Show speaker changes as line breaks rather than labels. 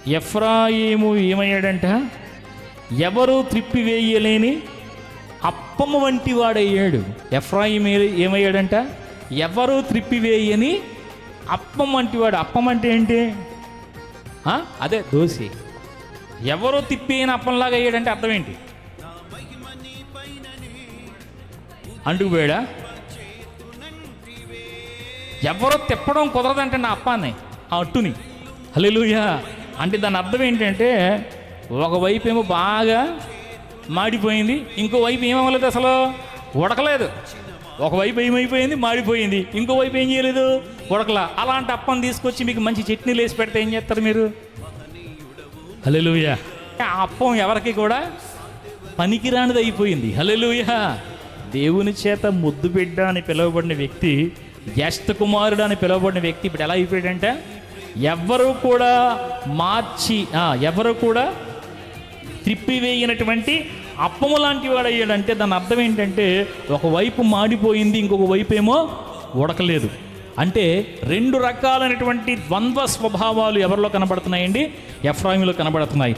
ఎఫ్రాయిము ఏమయ్యాడంట? ఎవరు త్రిప్పివేయలేని అప్పము వంటి వాడయ్యాడు. ఎఫ్రాయిము ఏమయ్యాడంట? ఎవరు త్రిప్పివేయని అప్పం వంటి వాడు. అప్పం అంటే ఏంటి? అదే దోశ. ఎవరో తిప్పిన అప్పంలాగా అయ్యాడంటే అర్థం ఏంటి? అంటుకుపోయాడా? ఎవరో తిప్పడం కుదరదంటే నా అప్పాన్ని, ఆ అట్టుని. హల్లెలూయా. అంటే దాని అర్థం ఏంటంటే, ఒకవైపు ఏమో బాగా మాడిపోయింది, ఇంకోవైపు ఏమవ్వలేదు, అసలు ఉడకలేదు. ఒకవైపు ఏమైపోయింది? మాడిపోయింది. ఇంకోవైపు ఏం చేయలేదు? ఉడకలా. అలాంటి అప్పం తీసుకొచ్చి మీకు మంచి చట్నీలు వేసి పెడితే ఏం చేస్తారు మీరు? హల్లెలూయా. ఆ అప్పం ఎవరికి కూడా పనికిరానిది అయిపోయింది. హల్లెలూయా. దేవుని చేత ముద్దు బిడ్డ అని పిలువబడిన వ్యక్తి, జ్యేష్ఠ కుమారుడు అని పిలువబడిన వ్యక్తి ఇప్పుడు ఎలా అయిపోయాడంటే, ఎవరు కూడా త్రిప్పివేయనటువంటి అప్పము లాంటి వాడు అయ్యాడంటే దాని అర్థం ఏంటంటే, ఒకవైపు మాడిపోయింది, ఇంకొక వైపు ఏమో ఉడకలేదు. అంటే రెండు రకాలైనటువంటి ద్వంద్వ స్వభావాలు ఎవరిలో కనబడుతున్నాయండి? ఎఫ్రాయిములో కనబడుతున్నాయి.